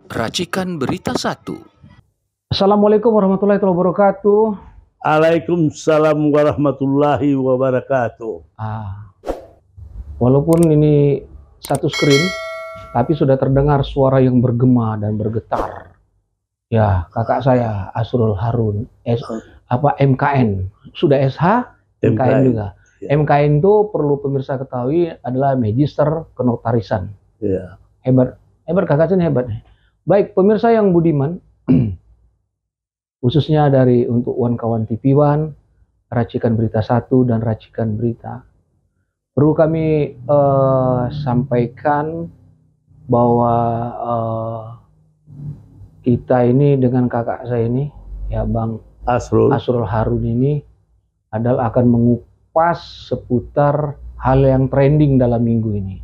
Racikan Berita 1. Assalamualaikum warahmatullahi wabarakatuh. Waalaikumsalam warahmatullahi wabarakatuh. Walaupun ini satu screen, tapi sudah terdengar suara yang bergema dan bergetar. Ya, kakak saya Asrul Harun, MKN, sudah SH, MKN juga. Ya. MKN itu perlu pemirsa ketahui adalah Magister Kenotarisan. Ya. Hebat kakak saya hebat. Baik, pemirsa yang budiman, khususnya untuk kawan TV One, Racikan Berita 1 dan Racikan Berita, perlu kami sampaikan bahwa kita ini dengan kakak saya ini, ya Bang Asrul Harun ini adalah akan mengupas seputar hal yang trending dalam minggu ini.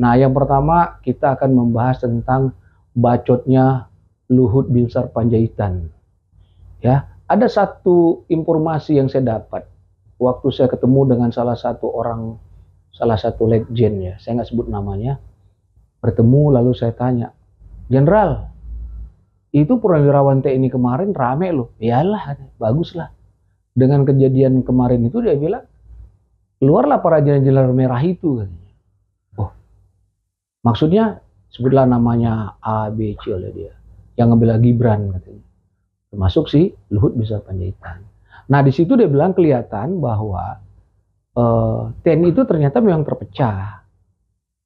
Nah, yang pertama kita akan membahas tentang bacotnya Luhut Binsar Panjaitan. Ya, ada satu informasi yang saya dapat waktu saya ketemu dengan salah satu legend, ya, saya nggak sebut namanya. Bertemu lalu saya tanya, Jenderal, itu Purnawirawan TNI kemarin rame loh. Iyalah, baguslah. Dengan kejadian kemarin itu dia bilang, keluarlah para jenderal merah itu. Oh, maksudnya sebutlah namanya A, B, C oleh dia. Yang ngambil Gibran katanya. Termasuk si Luhut Binsar Panjaitan. Nah, di situ dia bilang kelihatan bahwa TNI itu ternyata memang terpecah.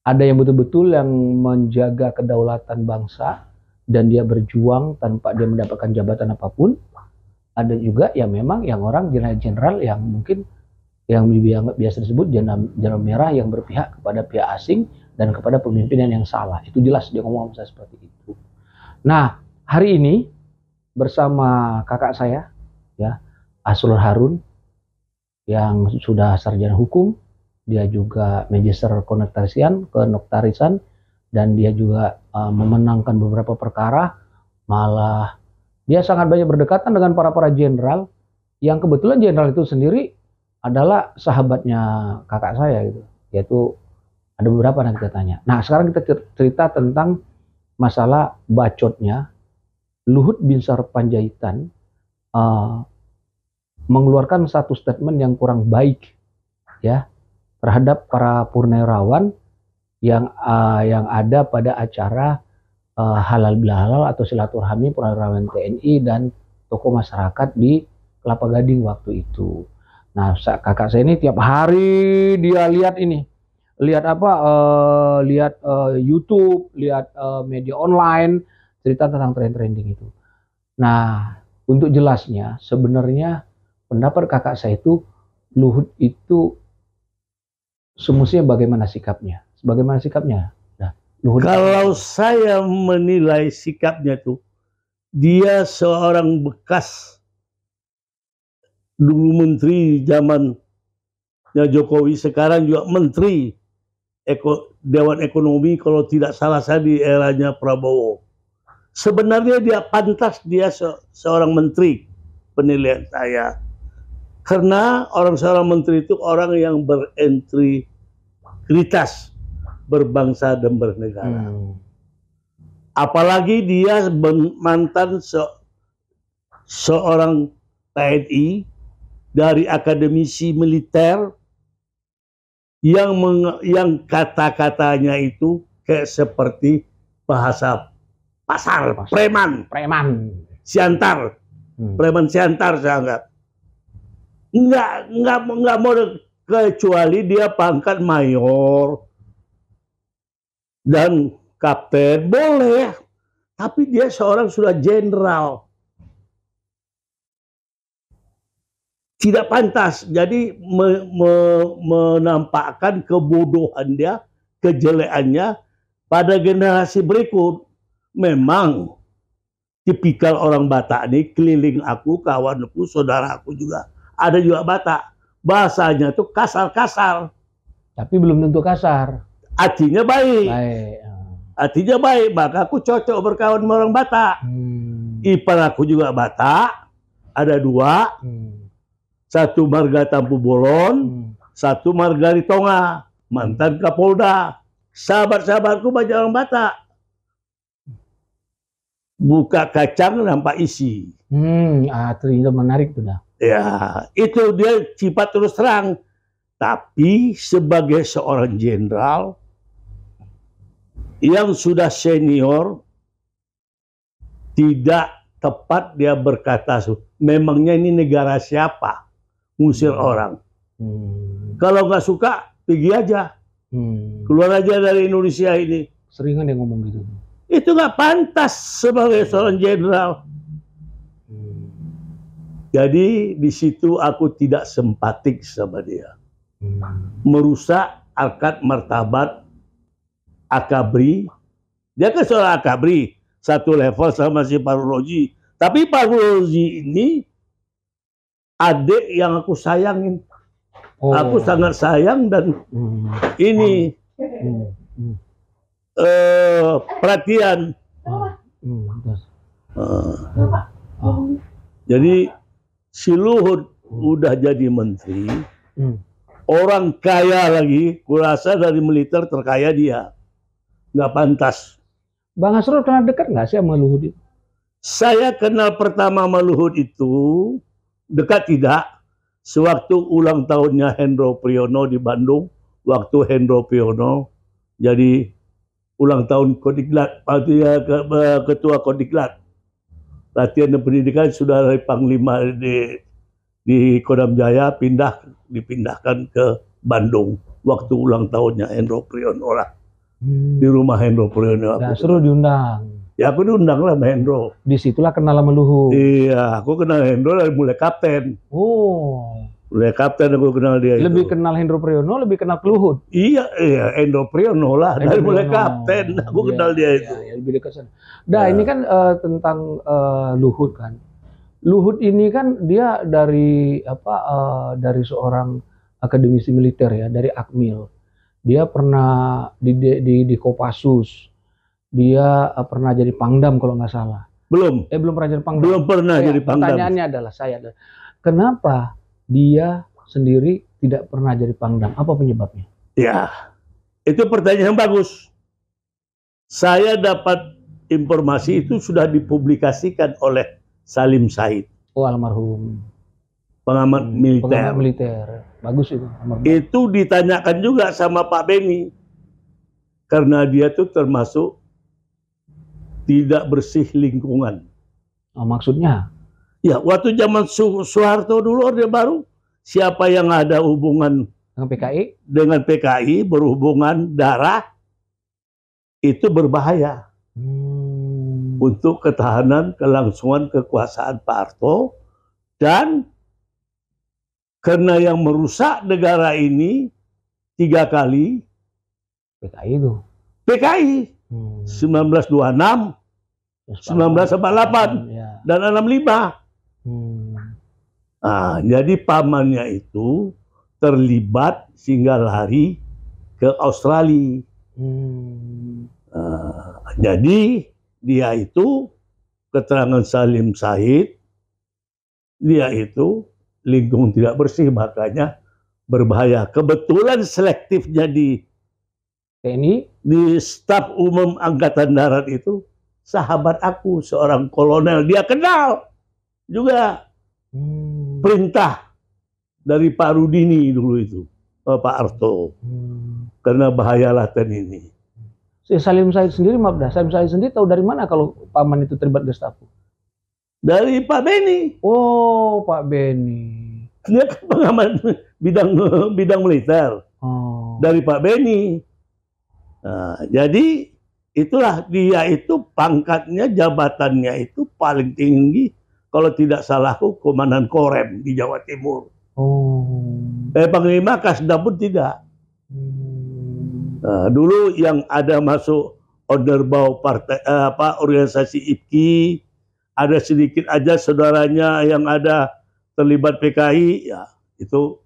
Ada yang betul-betul yang menjaga kedaulatan bangsa dan dia berjuang tanpa dia mendapatkan jabatan apapun. Ada juga yang memang yang orang jenderal yang mungkin yang biasa disebut jenderal merah yang berpihak kepada pihak asing dan kepada pemimpinan yang salah. Itu jelas dia ngomong saya seperti itu. Nah, hari ini bersama kakak saya, ya, Asrul Harun, yang sudah sarjana hukum, dia juga magister kenotarisan, dan dia juga memenangkan beberapa perkara. Malah dia sangat banyak berdekatan dengan para jenderal, yang kebetulan jenderal itu sendiri adalah sahabatnya kakak saya gitu, yaitu ada beberapa yang kita tanya. Nah, sekarang kita cerita tentang masalah bacotnya Luhut Binsar Panjaitan mengeluarkan satu statement yang kurang baik, ya, terhadap para purnawirawan yang ada pada acara halal bihalal atau silaturahmi purnawirawan TNI dan tokoh masyarakat di Kelapa Gading waktu itu. Nah, kakak saya ini tiap hari dia lihat YouTube, lihat media online, cerita tentang trending itu. Nah, untuk jelasnya, sebenarnya pendapat kakak saya itu, Luhut itu semestinya bagaimana sikapnya? Bagaimana sikapnya? Nah, Luhut kalau saya menilai sikapnya tuh, dia seorang bekas dulu menteri zamannya Jokowi, sekarang juga menteri Dewan Ekonomi, kalau tidak salah saya di eranya Prabowo. Sebenarnya dia pantas, dia seorang menteri, penilaian saya. Karena seorang menteri itu orang yang berintegritas, berbangsa dan bernegara. Apalagi dia mantan seorang TNI dari akademisi militer yang kata-katanya itu kayak seperti bahasa pasar, preman siantar, preman siantar saya anggap. Enggak mau, kecuali dia pangkat mayor dan kapten boleh, tapi dia seorang sudah jenderal, tidak pantas. Jadi menampakkan kebodohan dia, kejelekannya pada generasi berikut. Memang tipikal orang Batak ini, keliling aku, kawanku, saudara aku juga ada juga Batak. Bahasanya tuh kasar-kasar. Tapi belum tentu kasar. Artinya baik. Artinya baik, maka aku cocok berkawan sama orang Batak. Ipar aku juga Batak, ada dua. Satu marga Tampu Bolon, satu marga Ritonga, mantan Kapolda. Sahabat-sahabatku banyak orang Batak. buka kacang nampak isi. Ternyata menarik tuh dah. Ya, itu dia sifat terus terang. Tapi sebagai seorang jenderal yang sudah senior, tidak tepat dia berkata, memangnya ini negara siapa? Ngusir orang. Kalau nggak suka, pergi aja. Keluar aja dari Indonesia ini. Seringan dia ngomong gitu. Itu nggak pantas sebagai seorang jenderal. Jadi di situ aku tidak simpatik sama dia. Merusak harkat martabat Akabri. Dia kan seorang Akabri, satu level sama si Fahruroji. Tapi Fahruroji ini adik yang aku sayangin. Aku sangat sayang dan ini perhatian. Jadi si Luhut udah jadi menteri, orang kaya lagi, kurasa dari militer terkaya dia, nggak pantas. Bang Asrul pernah dekat nggak sih sama Luhut itu? Saya kenal pertama sama Luhut itu dekat tidak. Sewaktu ulang tahunnya Hendro Priyono di Bandung, waktu Hendro Priyono jadi ulang tahun Kodiklat, ketua Kodiklat. Latihan dan pendidikan sudah dari Panglima di Kodam Jaya dipindahkan ke Bandung waktu ulang tahunnya Hendro Priyono lah. Di rumah Hendro Priyono. Nah, suruh diundang. Ya aku diundang lah sama Hendro. Disitulah kenal sama Luhut. Iya, aku kenal Hendro dari mulai kapten. Mulai kapten aku kenal dia. Lebih itu. Kenal Hendro Priyono, lebih kenal Luhut. Iya, Hendro Priyono lah. Dari mulai kapten aku kenal dia itu. Iya, lebih dekat sana. Ini kan tentang Luhut kan. Luhut ini kan dia dari dari seorang akademisi militer ya, dari Akmil. Dia pernah di Kopassus. Dia pernah jadi Pangdam kalau nggak salah. Belum pernah jadi Pangdam. Belum pernah jadi Pangdam. Pertanyaannya adalah kenapa dia sendiri tidak pernah jadi Pangdam? Apa penyebabnya? Ya, itu pertanyaan yang bagus. Saya dapat informasi itu sudah dipublikasikan oleh Salim Said. Oh, almarhum. Pengamat militer. Pengamat militer. Bagus itu. Itu ditanyakan juga sama Pak Beni. Karena dia tuh termasuk tidak bersih lingkungan. Maksudnya? Ya, waktu zaman Soeharto dulu Orde Baru, siapa yang ada hubungan dengan PKI? Dengan PKI, berhubungan darah, itu berbahaya. Untuk ketahanan kelangsungan kekuasaan Pak Harto, dan karena yang merusak negara ini 3 kali PKI itu. PKI 1926, 1948, dan 65. Nah, jadi pamannya itu terlibat sehingga lari ke Australia. Jadi dia itu, keterangan Salim Said, dia itu lingkungan tidak bersih, makanya berbahaya. Kebetulan selektifnya di TNI, di staf umum Angkatan Darat itu sahabat aku, seorang kolonel. Dia kenal juga perintah dari Pak Rudini dulu itu, Pak Harto. Karena bahaya latihan ini. Si Salim Said sendiri, maaf dah, Salim Said sendiri tahu dari mana kalau paman itu terlibat Gestapo? Dari Pak Beni. Oh, Pak Beni. Dia kan pengamat bidang militer. Dari Pak Beni. Nah, jadi itulah dia itu pangkatnya, jabatannya itu paling tinggi, kalau tidak salahku Komandan Korem di Jawa Timur. Panglima Kasda pun tidak. Nah, dulu yang ada masuk order bau partai organisasi IPKI, ada sedikit aja saudaranya yang ada terlibat PKI, ya itu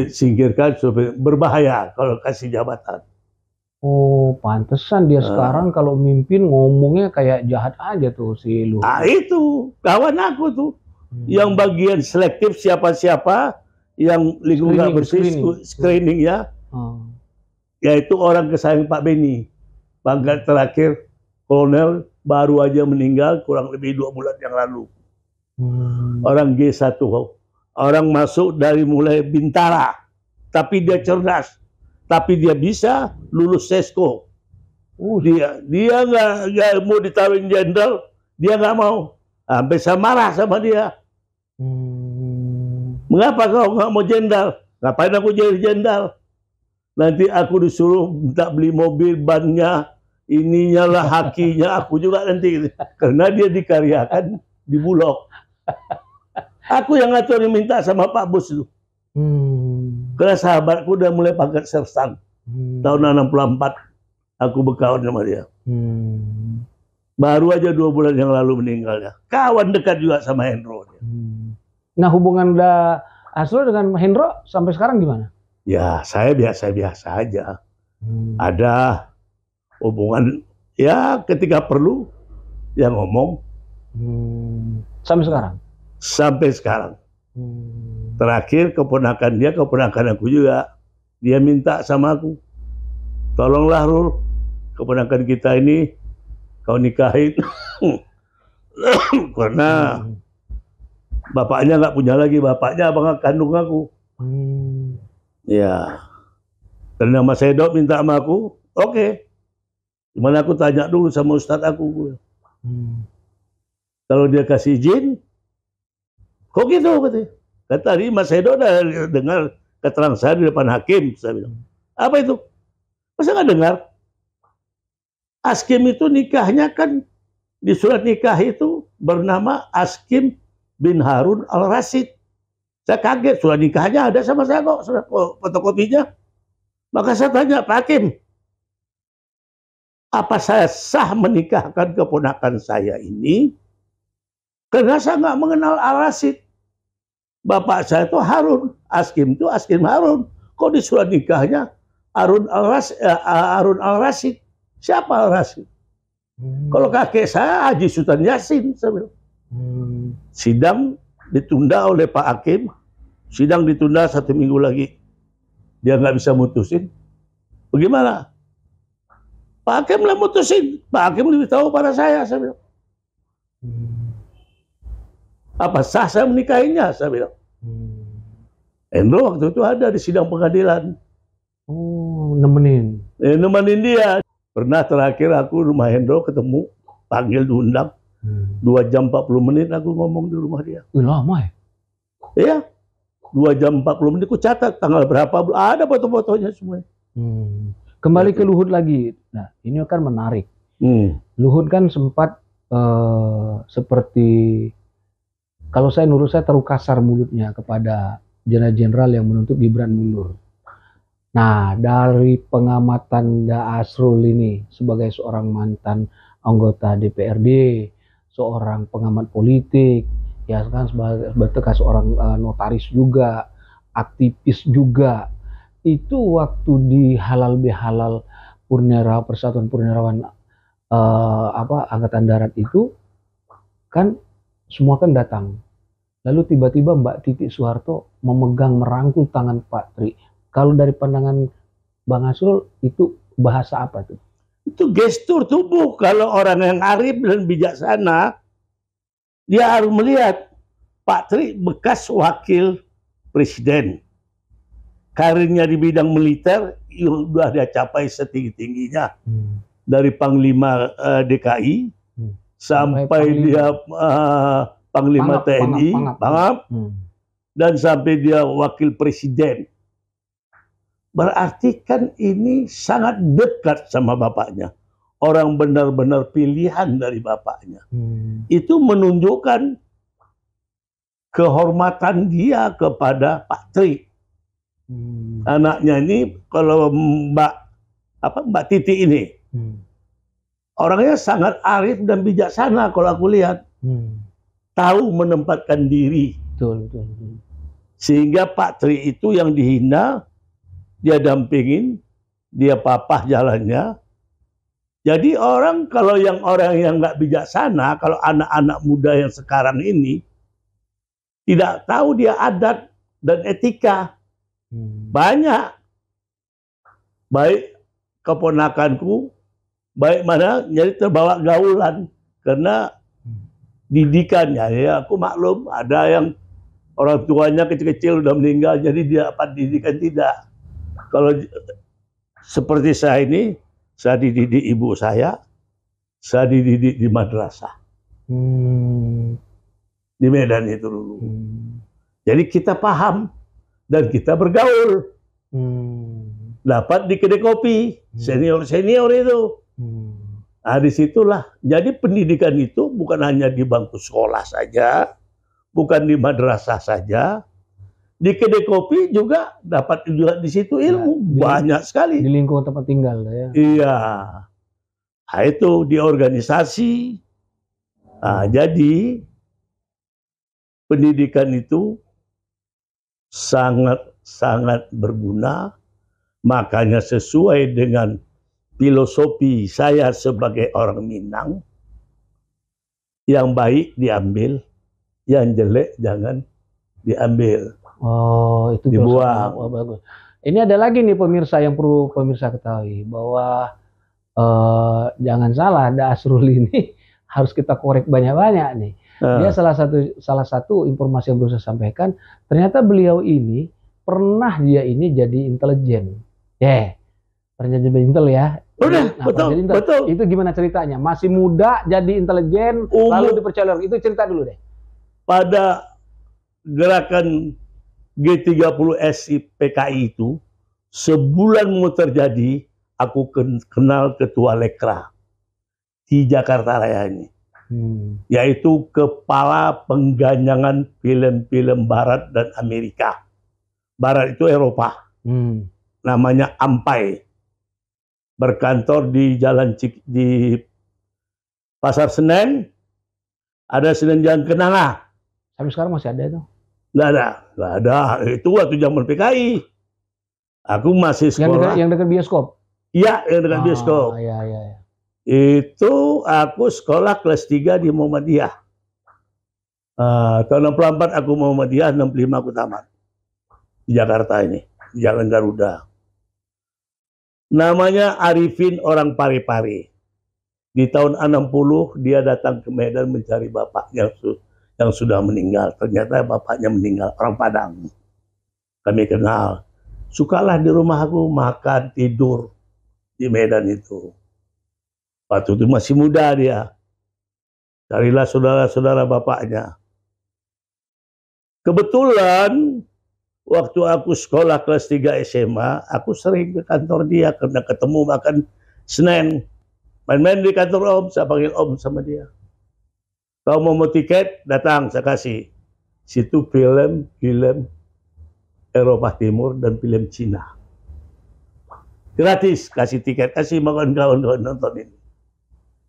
singkirkan supaya berbahaya kalau kasih jabatan. Oh, pantesan dia sekarang kalau mimpin ngomongnya kayak jahat aja tuh si Luhut. Itu kawan aku tuh, yang bagian selektif siapa-siapa yang lingkungan bersih, screening ya. Yaitu orang kesayangan Pak Beni, pangkat terakhir kolonel baru aja meninggal kurang lebih 2 bulan yang lalu. Orang G1, orang masuk dari mulai Bintara, tapi dia cerdas, tapi dia bisa lulus Sesko. Dia nggak mau ditawarin jenderal, dia nggak mau. Sampai saya marah sama dia. Mengapa kau nggak mau jenderal? Ngapain aku jadi jenderal? Nanti aku disuruh minta beli mobil, bannya, ininya lah, hakinya, aku juga nanti. Karena dia dikaryakan di Bulog. Aku yang ngatur minta sama Pak Bos itu. Karena sahabatku udah mulai pangkat sersan. Tahun 64 aku berkawan sama dia. Baru aja 2 bulan yang lalu meninggalnya. Kawan dekat juga sama Hendro. Nah, hubungan Asrul dengan Hendro sampai sekarang gimana? Ya, saya biasa-biasa aja. Ada hubungan, ya ketika perlu, ya ngomong. Sampai sekarang? Sampai sekarang. Terakhir keponakan aku juga, dia minta sama aku, tolonglah Rul, keponakan kita ini kau nikahin. Karena bapaknya nggak punya lagi, bapaknya abang kandung aku. Ya, karena Mas Edo minta sama aku, oke. Cuman aku tanya dulu sama Ustadz aku. Kalau dia kasih izin, kok gitu? Kata tadi Mas Edo udah dengar keterangan saya di depan hakim. Saya bilang, apa itu? Masa nggak dengar? Askim itu nikahnya kan di surat nikah itu bernama Askim bin Harun Al-Rasyid. Saya kaget, surat nikahnya ada sama saya kok, surat fotokopinya. Maka saya tanya, Pak Hakim, apa saya sah menikahkan keponakan saya ini? Karena saya nggak mengenal Al-Rasyid. Bapak saya itu Harun, Askim itu Askim Harun. Kok di surat nikahnya Harun Al-Rasyid? Siapa Al-Rasyid? Kalau kakek saya Haji Sultan Yasin. Sidang ditunda oleh Pak Hakim. Sidang ditunda 1 minggu lagi. Dia nggak bisa mutusin. Bagaimana? Pak Hakim lah mutusin. Pak Hakim lebih tahu pada saya bilang. Apa sah saya menikahinya? Saya bilang. Hendro waktu itu ada di sidang pengadilan. Oh, nemenin. Nemenin dia. Pernah terakhir aku rumah Hendro ketemu, panggil diundang. 2 jam 40 menit aku ngomong di rumah dia. Lama ya? Iya. 2 jam 40 menit aku catat tanggal berapa, ada foto-fotonya semua. Kembali ke Luhut lagi. Nah, ini kan menarik. Luhut kan sempat seperti, kalau menurut saya terlalu kasar mulutnya kepada jenderal-jenderal yang menuntut Gibran mundur. Nah, dari pengamatan Asrul ini sebagai seorang mantan anggota DPRD, seorang pengamat politik, ya kan sebagai seorang notaris juga, aktivis juga, itu waktu di halal bihalal Persatuan Purnawirawan Angkatan Darat itu kan semua kan datang. Lalu tiba-tiba Mbak Titi Soeharto merangkul tangan Pak Tri. Kalau dari pandangan Bang Asrul itu bahasa apa tuh? Itu gestur tubuh. Kalau orang yang arif dan bijaksana, dia harus melihat Pak Tri bekas wakil presiden. Karirnya di bidang militer sudah dia capai setinggi-tingginya. Dari Panglima DKI sampai dia Panglima TNI, Pangap, dan sampai dia wakil presiden. Berarti kan ini sangat dekat sama bapaknya. Orang benar-benar pilihan dari bapaknya. Itu menunjukkan kehormatan dia kepada Pak Tri. Anaknya ini, kalau Mbak Titi ini, orangnya sangat arif dan bijaksana kalau aku lihat. Tahu menempatkan diri. Betul. Sehingga Pak Tri itu yang dihina, dia dampingin, dia papah jalannya. Jadi orang yang nggak bijaksana, kalau anak-anak muda yang sekarang ini tidak tahu dia adat dan etika. Banyak. Baik keponakanku baik mana jadi terbawa gaulan karena didikannya. Ya aku maklum ada yang orang tuanya kecil-kecil udah meninggal jadi dia dapat didikan tidak. Kalau seperti saya ini, saya dididik ibu saya dididik di madrasah. Di Medan itu dulu. Jadi kita paham dan kita bergaul. Dapat di kedai kopi, senior-senior itu. Nah, disitulah. Jadi pendidikan itu bukan hanya di bangku sekolah saja, bukan di madrasah saja. Di kedai kopi juga dapat juga di situ ilmu banyak sekali. Di lingkungan tempat tinggal ya. Iya. Nah, itu di organisasi. Nah, jadi pendidikan itu sangat berguna. Makanya sesuai dengan filosofi saya sebagai orang Minang, yang baik diambil, yang jelek jangan diambil. Oh, itu dibuang. Oh, bagus. Ini ada lagi nih pemirsa yang perlu pemirsa ketahui bahwa jangan salah, Da Asrul ini harus kita korek banyak-banyak nih. Dia salah satu informasi yang belum saya sampaikan, ternyata beliau ini pernah dia ini jadi intelijen. Ternyata jadi intel ya. Udah, betul. Itu gimana ceritanya? Masih muda jadi intelijen, lalu dipercaya orang. Itu cerita dulu deh. Pada gerakan G30S PKI itu, sebulan mau terjadi, aku kenal ketua Lekra di Jakarta Raya ini. Yaitu kepala pengganyangan film-film Barat dan Amerika. Barat itu Eropa. Namanya Ampai. Berkantor di di Pasar Senen. Ada Senen Jalan Kenanga. Sampai sekarang masih ada itu? Nggak ada. Itu waktu zaman PKI. Aku masih sekolah. Yang dekat bioskop? Iya, yang dekat bioskop. Iya. Itu aku sekolah kelas 3 di Muhammadiyah. Tahun 64 aku Muhammadiyah, 65 aku tamat. Di Jakarta ini, di Jalan Garuda. Namanya Arifin orang Parepare. Di tahun 60 dia datang ke Medan mencari bapaknya yang sudah meninggal. Ternyata bapaknya meninggal, orang Padang. Kami kenal. Sukalah di rumah aku makan, tidur di Medan itu. Waktu itu masih muda dia. Carilah saudara-saudara bapaknya. Kebetulan waktu aku sekolah kelas 3 SMA, aku sering ke kantor dia karena ketemu makan Senin. Main-main di kantor Om, saya panggil Om sama dia. Kau mau tiket, datang, saya kasih. Situ film Eropa Timur dan film Cina. Gratis, kasih tiket, kasih makan kawan-kawan nonton ini.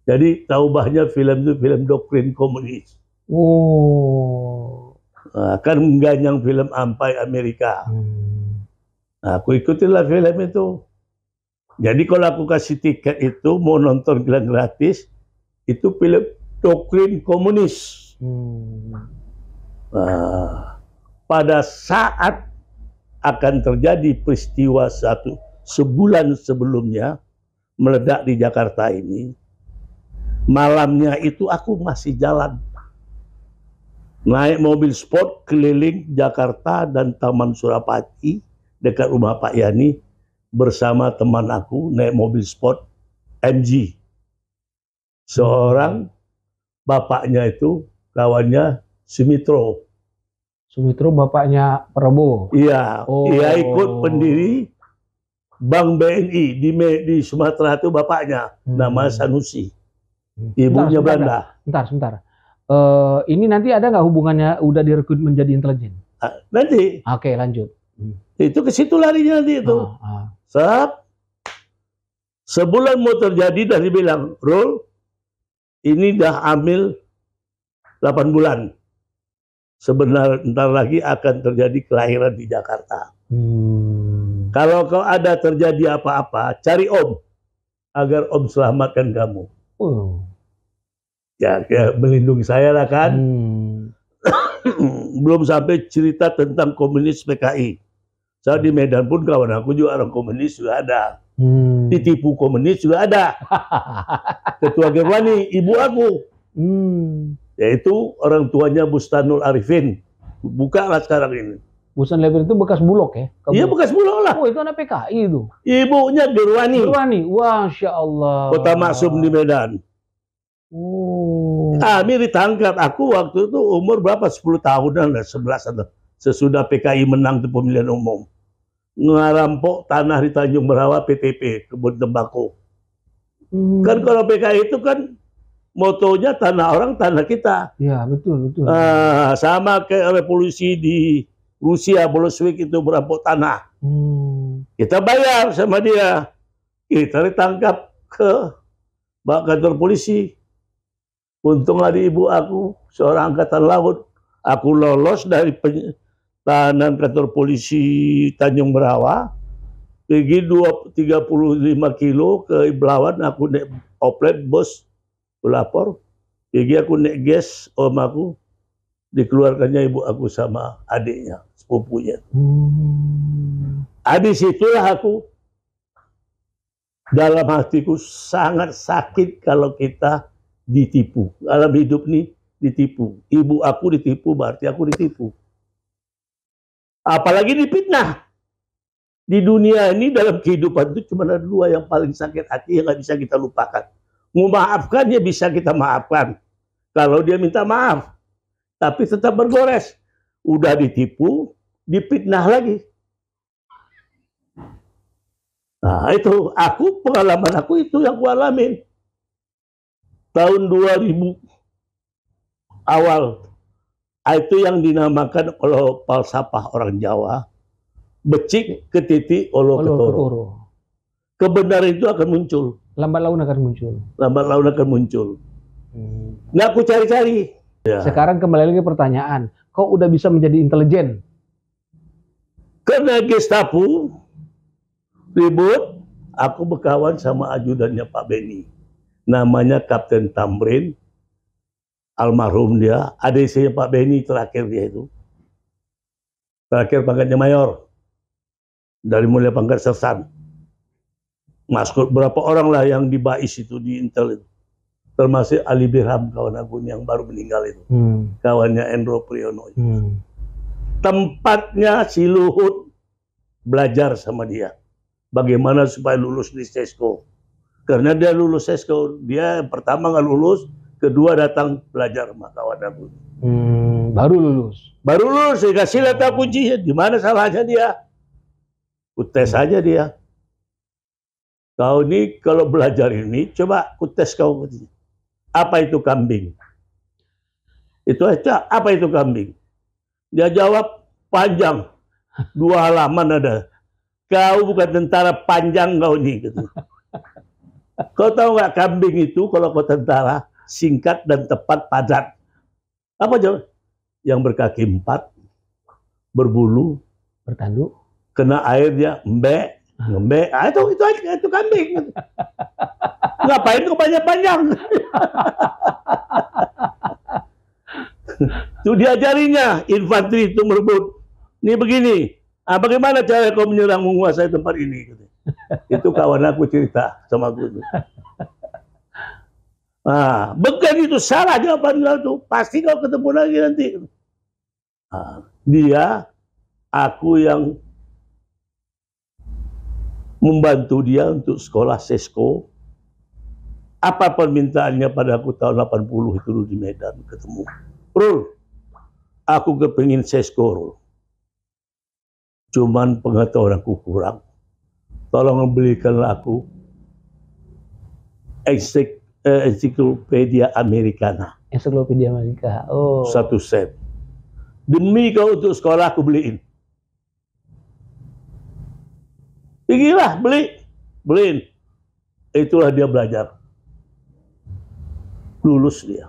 Jadi taubahnya film itu film doktrin komunis. Kan mengganyang film Ampai Amerika. Aku ikutilah film itu. Jadi kalau aku kasih tiket itu mau nonton gratis, itu film doktrin komunis. Pada saat akan terjadi peristiwa sebulan sebelumnya meledak di Jakarta ini, malamnya itu aku masih jalan. Naik mobil sport keliling Jakarta dan Taman Surapati dekat rumah Pak Yani bersama teman aku naik mobil sport MG. Seorang bapaknya itu kawannya Sumitro. Sumitro bapaknya Prabowo? Iya, dia ikut pendiri Bank BNI di Sumatera itu bapaknya, nama Sanusi. Ibunya Belanda. Sebentar. Ini nanti ada nggak hubungannya udah direkrut menjadi intelijen? Nanti. Oke, lanjut. Itu ke situ larinya nanti itu. Sebulan mau terjadi dari bilang, Rul, ini dah ambil 8 bulan. Sebentar lagi akan terjadi kelahiran di Jakarta. Kalau kau ada terjadi apa-apa, cari Om agar Om selamatkan kamu. Ya, melindungi saya lah kan. Belum sampai cerita tentang komunis PKI. Saya di Medan pun kawan aku juga orang komunis juga ada. Ditipu komunis juga ada. Ketua Gerwani, ibu aku. Yaitu orang tuanya Bustanul Arifin. Bukalah sekarang ini. Bustanul Arifin itu bekas Bulog ya? Iya, bekas Bulog lah. Oh, itu anak PKI itu. Ibunya Gerwani. Gerwani, wah, Masya Allah. Kota Maksum di Medan. Kami ditangkap. Aku waktu itu umur berapa? 10 tahunan, 11 atau sesudah PKI menang di pemilihan umum. Ngerampok tanah di Tanjung Berawa PTP, kebun tembakau. Kan kalau PKI itu kan motonya tanah orang, tanah kita. Ya, betul. Sama kayak revolusi di Rusia, Bolshevik itu merampok tanah. Kita bayar sama dia. Kita ditangkap ke kantor polisi. Untung ada ibu aku, seorang angkatan laut. Aku lolos dari tahanan kantor polisi Tanjung Berawa, pergi 35 kilo ke Iblawan, aku naik oplet, bos lapor, pergi aku naik gas, om aku, dikeluarkannya ibu aku sama adiknya, sepupunya. Di situlah aku, dalam hatiku sangat sakit kalau kita ditipu. Dalam hidup ini ditipu. Ibu aku ditipu, berarti aku ditipu. Apalagi dipitnah. Di dunia ini dalam kehidupan itu cuma ada dua yang paling sakit hati yang nggak bisa kita lupakan. Memaafkannya bisa kita maafkan. Kalau dia minta maaf. Tapi tetap bergores. Udah ditipu, dipitnah lagi. Nah itu, pengalaman aku itu yang aku alamin. Tahun 2000 awal. Itu yang dinamakan kalau falsafah orang Jawa, becik ke titik olo ketoro. Kebenaran itu akan muncul. Lambat laun akan muncul. Lambat laun akan muncul. Nah aku cari-cari. Ya. Sekarang kembali lagi pertanyaan, kok udah bisa menjadi intelijen? Karena Gestapo ribut, aku berkawan sama ajudannya Pak Beni. Namanya Kapten Tamrin. Almarhum dia, ADC Pak Beni terakhir dia itu. Terakhir pangkatnya mayor. Dari mulai pangkat sersan. Masuk berapa orang lah yang di BAIS itu, di Intel itu. Termasuk Ali Birham, kawan aku yang baru meninggal itu. Kawannya Endro Priyono. Tempatnya si Luhut belajar sama dia. Bagaimana supaya lulus di Sesko. Karena dia lulus Sesko, dia pertama nggak lulus, kedua datang belajar sama kawan aku. Baru lulus. Baru lulus, saya kasih letak kuncinya. Di mana salahnya dia? Ku tes aja dia. Kau ini kalau belajar ini, coba ku tes kau. Apa itu kambing? Itu aja, apa itu kambing? Dia jawab, panjang. 2 halaman ada. Kau bukan tentara, panjang kau ini. Gitu. Kau tahu nggak kambing itu kalau kau tentara? Singkat dan tepat, padat. Apa jawab? Yang berkaki 4, berbulu, bertanduk, kena airnya embek, ngembek. Itu kambing. Ngapain kau panjang-panjang? Itu diajarinya infanteri itu merebut. Ini begini. Bagaimana cara kau menyerang menguasai tempat ini? Itu kawan aku cerita sama aku. Bukan itu salah jawaban kau tuh. Pasti kau ketemu lagi nanti. Dia, aku yang membantu dia untuk sekolah Sesko. Apa permintaannya pada aku tahun 80 itu di Medan ketemu. Rul, aku kepingin Sesko, Rul. Cuman pengetahuan aku kurang. Tolong belikanlah aku Ensiklopedia Americana. Ensiklopedia Amerika. Oh. 1 set. Demi kau untuk sekolah aku beliin. Pergilah beliin. Itulah dia belajar. Lulus dia.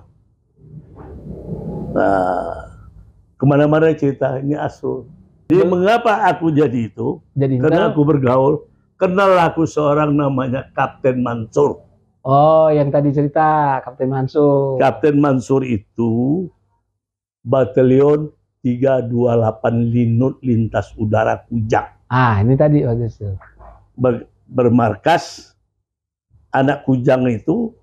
Kemana-mana cerita ini Asrul. Jadi mengapa aku jadi itu? Karena aku bergaul. Kenal aku seorang namanya Kapten Mansur. Oh, yang tadi cerita Kapten Mansur. Kapten Mansur itu Batalion 328 Linut Lintas Udara Kujang. Ini tadi bagus tuh. Bermarkas anak Kujang itu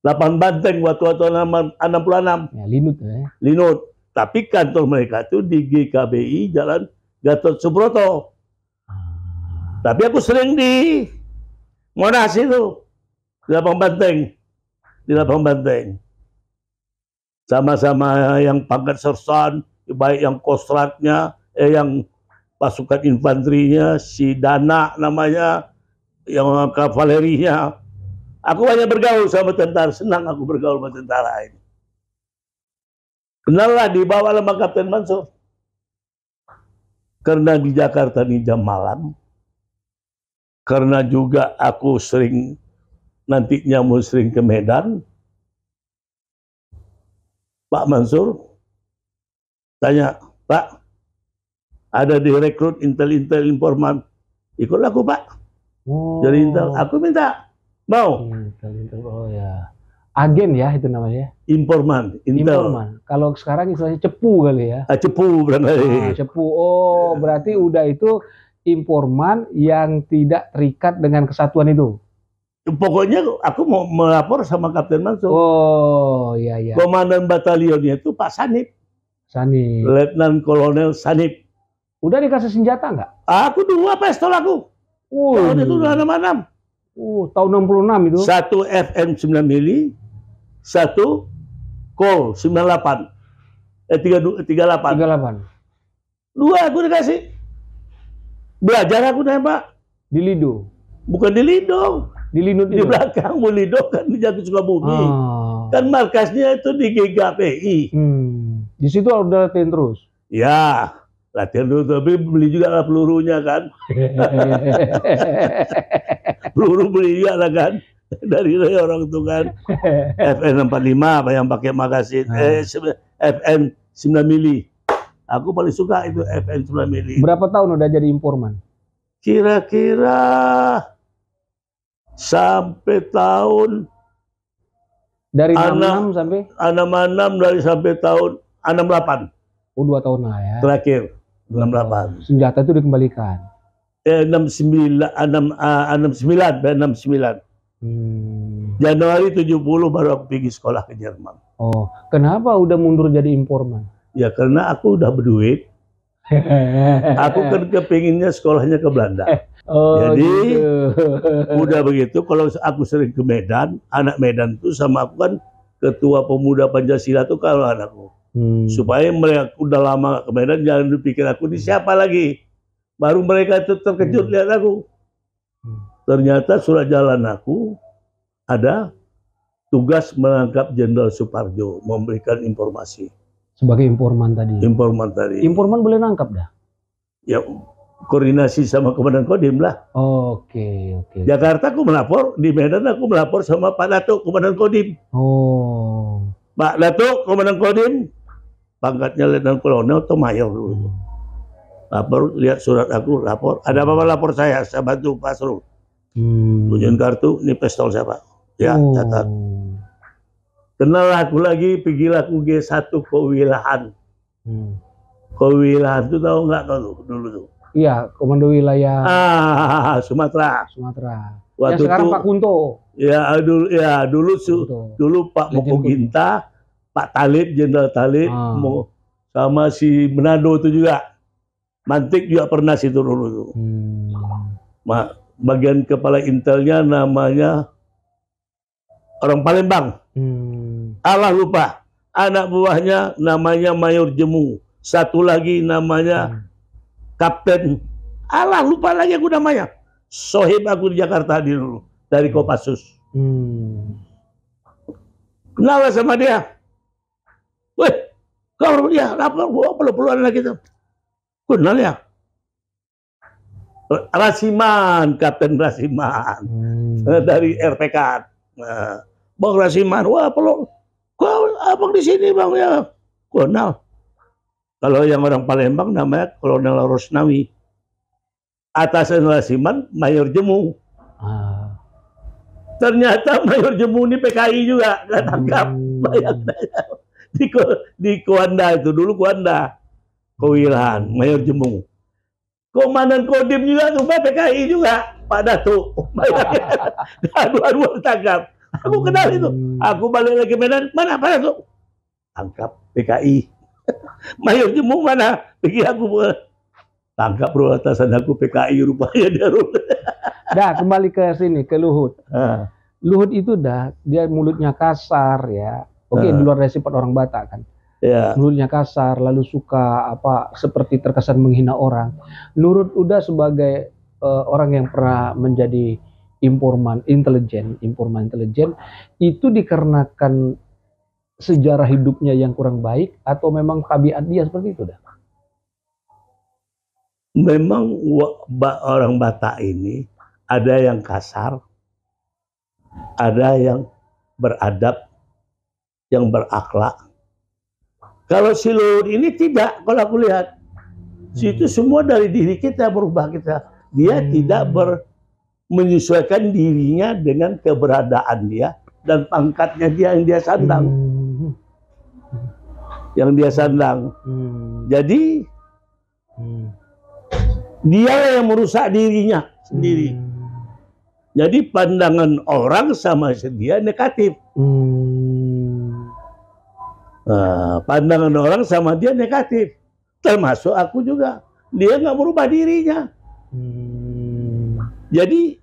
lapangan banteng waktu 66. Ya, Linut ya. Linut. Tapi kantor mereka itu di GKBI Jalan Gatot Subroto. Tapi aku sering di Monas itu, di lapangan banteng. Di lapangan banteng. Sama-sama yang pangkat sersan, baik yang kostratnya, yang pasukan infanterinya, si Dana namanya, yang kavalerinya. Aku banyak bergaul sama tentara, senang aku bergaul sama tentara ini. Kenal lah, dibawa sama Kapten Mansur. Karena di Jakarta ini jam malam, karena juga aku sering, nantinya mau sering ke Medan, Pak Mansur tanya, Pak, ada direkrut intel-intel informan, ikut aku Pak. Oh. Jadi intel, aku minta, mau. Intel, oh ya. Agen ya itu namanya. Informan, intel. Informan. Kalau sekarang istilahnya cepu kali ya. Cepu berarti. Cepu. Oh, berarti udah itu informan yang tidak terikat dengan kesatuan itu. Pokoknya aku mau melapor sama Kapten Mansur. Oh, iya iya. Komandan batalionnya itu Pak Sanip. Sanip. Letnan Kolonel Sanip. Udah dikasih senjata nggak? Aku 2 pistol aku. Tahun itu udah 66. Tahun 66 itu. 1 FM 9 mili, 1 Col 98. 38. 38. 2 aku dikasih. Belajar aku nembak. Di Lido. Bukan di Lido. Di Linut di belakang Lido kan di Jakarta Sukabumi. Kan markasnya itu di GKPI. Di situ udah latihan terus. Ya, latihan dulu tapi beli juga lah pelurunya kan. Peluru beli juga lah kan. Dari orang itu kan. FN 65 apa yang pakai magasin. FN 9 mili. Aku paling suka itu FN 9 mili. Berapa tahun udah jadi informan? Kira-kira sampai tahun dari 66 sampai 66 dari sampai tahun 68. Oh, 2 tahun lah ya. Terakhir 68. Senjata itu dikembalikan. 69 69. Januari 70 baru aku pergi sekolah ke Jerman. Oh, kenapa udah mundur jadi informan? Ya karena aku udah berduit. Aku kan kepinginnya sekolahnya ke Belanda. Jadi gitu. Udah begitu kalau aku sering ke Medan, anak Medan tuh sama aku kan ketua pemuda Pancasila tuh kalau anakku. Supaya mereka udah lama ke Medan jangan dipikir aku ini siapa lagi. Baru mereka itu terkejut lihat aku. Ternyata surat jalan aku ada tugas menangkap Jenderal Suparjo, memberikan informasi. Sebagai informan tadi. Informan tadi. Informan boleh nangkap dah? Ya, koordinasi sama Komandan Kodim lah. Oke. Jakarta aku melapor, di Medan aku melapor sama Pak Datuk, Komandan Kodim. Oh. Pak Datuk, Komandan Kodim, pangkatnya Letnan Kolonel atau Mayor dulu. Lapor, lihat surat aku, lapor. Ada apa-apa lapor saya bantu Pak Sru. Tunjukin kartu, ini pistol siapa? Ya, catat. Kenal aku lagi, pergilah aku G1 kewilahan. Kewilahan itu tahu nggak kau dulu tuh? Iya, Komando Wilayah Sumatera. Waktu yang sekarang itu, Pak Kunto. Dulu Pak Moko Ginta, Pak Talib, Jenderal Talib, sama si Manado itu juga. Mantik juga pernah situ dulu tuh. Bagian kepala intelnya namanya orang Palembang. Allah lupa. Anak buahnya namanya Mayor Jemu. Satu lagi namanya Kapten. Allah lupa lagi aku namanya. Sohib aku di Jakarta dulu. Dari Kopassus. Kenal sama dia. Weh, kau dia lapor perlu-perluan lagi tuh. Kenal ya? Rasiman, Kapten Rasiman. Dari RPK. Bang Rasiman, wah perlu. Kau abang di sini bang ya? Kenal. Kalau yang orang Palembang namanya Kolonel Rosnawi. Atasan Rasiman, Mayor Jemu. Ternyata Mayor Jemu ini PKI juga, nggak tangkap. Di Kuanda itu dulu Kuanda, Kewilahan, Mayor Jemu. Komandan Kodim juga tuh PKI juga. Pak Dato. Dua-dua tangkap. Aku kenal itu. Aku balik lagi Medan, mana Pak Dato? Tangkap PKI. Mayor Jemu mana? Pikir aku tangkap bro, atasan aku PKI rupanya dia. Dah kembali ke sini, ke Luhut. Luhut itu dia mulutnya kasar ya. Oke, di luar dari sifat orang Batak kan. Ya. Mulutnya kasar, lalu suka seperti terkesan menghina orang. Menurut Uda sebagai orang yang pernah menjadi informan intelijen, itu dikarenakan sejarah hidupnya yang kurang baik atau memang tabiat dia seperti itu dah? Memang orang Batak ini ada yang kasar, ada yang beradab, yang berakhlak. Kalau si Luhut ini tidak, kalau aku lihat, itu semua dari diri kita, berubah kita. Dia tidak menyesuaikan dirinya dengan keberadaan dia dan pangkatnya dia yang dia sandang. Yang dia sandang. Jadi dia yang merusak dirinya sendiri. Jadi pandangan orang sama dia negatif. Pandangan orang sama dia negatif. Termasuk aku juga. Dia nggak merubah dirinya. Jadi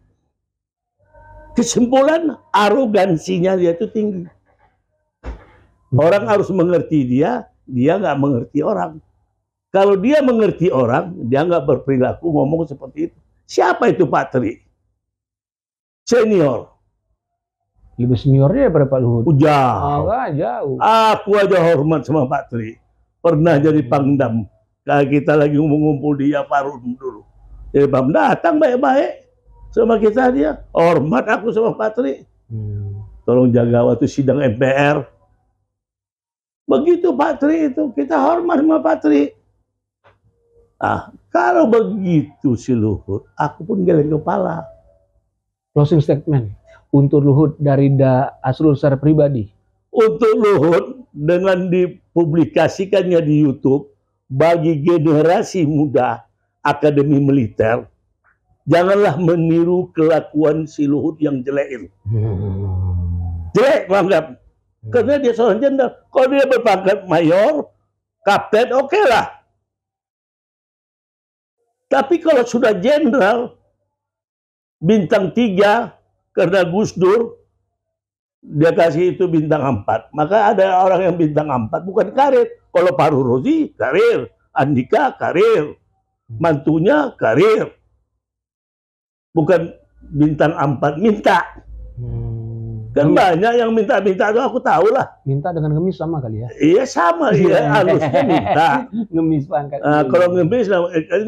kesimpulan arogansinya dia itu tinggi. Orang harus mengerti dia nggak mengerti orang. Kalau dia mengerti orang, dia nggak berperilaku ngomong seperti itu. Siapa itu Pak Tri? Senior. Lebih seniornya daripada Pak Luhut. Jauh. Jauh. Aku aja hormat sama Pak Tri. Pernah jadi pangdam. Kayak kita lagi ngumpul di Yaparun dulu. Jadi Bam datang baik-baik sama kita dia. Hormat aku sama Pak Tri. Tolong jaga waktu sidang MPR. Begitu Pak Tri itu, kita hormat sama Pak Tri. Nah, kalau begitu si Luhut, aku pun geleng kepala. Closing statement untuk Luhut dari Asrul secara pribadi. Untuk Luhut, dengan dipublikasikannya di YouTube, bagi generasi muda Akademi Militer, janganlah meniru kelakuan si Luhut yang jelek itu. Jelek banget. Karena dia seorang jenderal. Kalau dia berpangkat mayor, kapten, oke lah. Tapi kalau sudah jenderal, bintang 3, karena Gus Dur, dia kasih itu bintang 4. Maka ada orang yang bintang 4, bukan karir. Kalau Fahrul Razi, karir. Andika, karir. Mantunya, karir. Bukan bintang 4, minta. Kan banyak yang minta-minta itu aku tahu lah. Minta dengan ngemis sama kali ya? Iya sama, iya halusnya minta. Ngemis pangkat. Kalau ngemis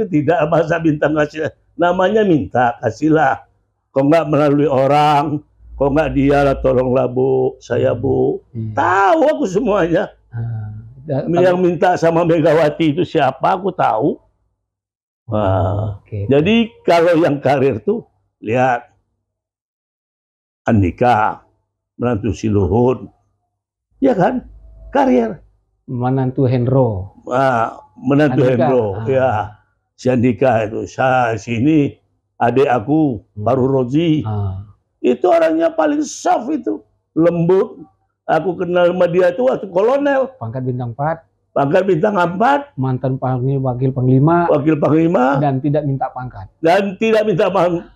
tidak bahasa bintang kasih. Namanya minta, kasihlah. Kok nggak melalui orang, kok nggak dia lah tolonglah Bu, saya Bu. Tahu aku semuanya. Yang minta sama Megawati itu siapa aku tahu. Jadi kalau yang karir tuh lihat Andika, menantu si Luhut, ya kan, karir. Menantu Hendro. Menantu Hendro, ya. Si Andika itu, sini adik aku, Fahrul Razi. Itu orangnya paling soft itu, lembut. Aku kenal sama dia itu waktu kolonel. Pangkat bintang 4. Pangkat bintang 4. Mantan wakil panglima. Wakil panglima. Dan tidak minta pangkat.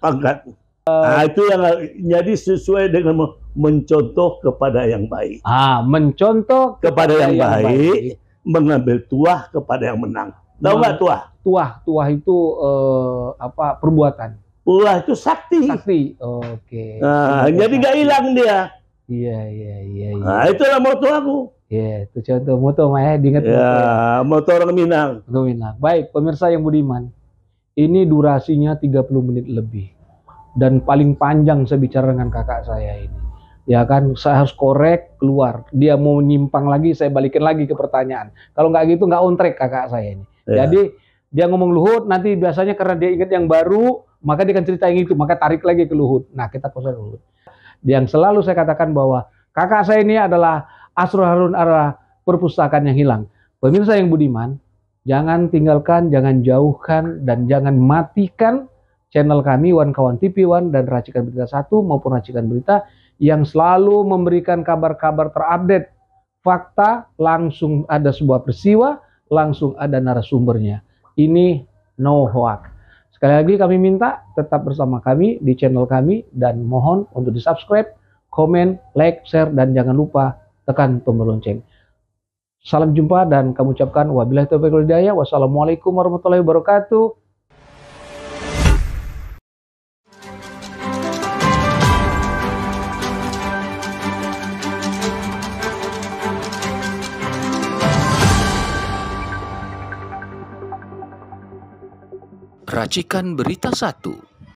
Pangkat. Nah, itu yang jadi sesuai dengan mencontoh kepada yang baik. Mencontoh kepada yang baik, mengambil tuah kepada yang menang. Tahu nggak tuah? Tuah itu perbuatan. Tuah itu sakti. Sakti. Oke. Nah, jadi nggak hilang dia. Iya. Nah, itulah moto aku. Iya, itu contoh moto Maya diingat. Ya, moto orang Minang. Baik, pemirsa yang budiman. Ini durasinya 30 menit lebih. Dan paling panjang saya bicara dengan kakak saya ini. Ya kan, saya harus korek keluar. Dia mau menyimpang lagi, saya balikin lagi ke pertanyaan. Kalau nggak gitu, nggak on track kakak saya ini. Ya. Jadi, dia ngomong Luhut, nanti biasanya karena dia ingat yang baru, maka dia akan cerita yang itu, maka tarik lagi ke Luhut. Nah, kita kosong Luhut. Yang selalu saya katakan bahwa kakak saya ini adalah Asrul Harun Ara perpustakaan yang hilang. Pemirsa yang budiman, jangan tinggalkan, jangan jauhkan, dan jangan matikan channel kami One Kawan TV One dan Racikan Berita 1 maupun Racikan Berita yang selalu memberikan kabar-kabar terupdate, fakta, langsung ada sebuah peristiwa, langsung ada narasumbernya. Ini no hoax. Sekali lagi kami minta tetap bersama kami di channel kami dan mohon untuk di-subscribe, komen, like, share, dan jangan lupa tekan tombol lonceng. Salam jumpa dan kami ucapkan wabillahi taufiq wal hidayah. Wassalamualaikum warahmatullahi wabarakatuh. Racikan Berita 1.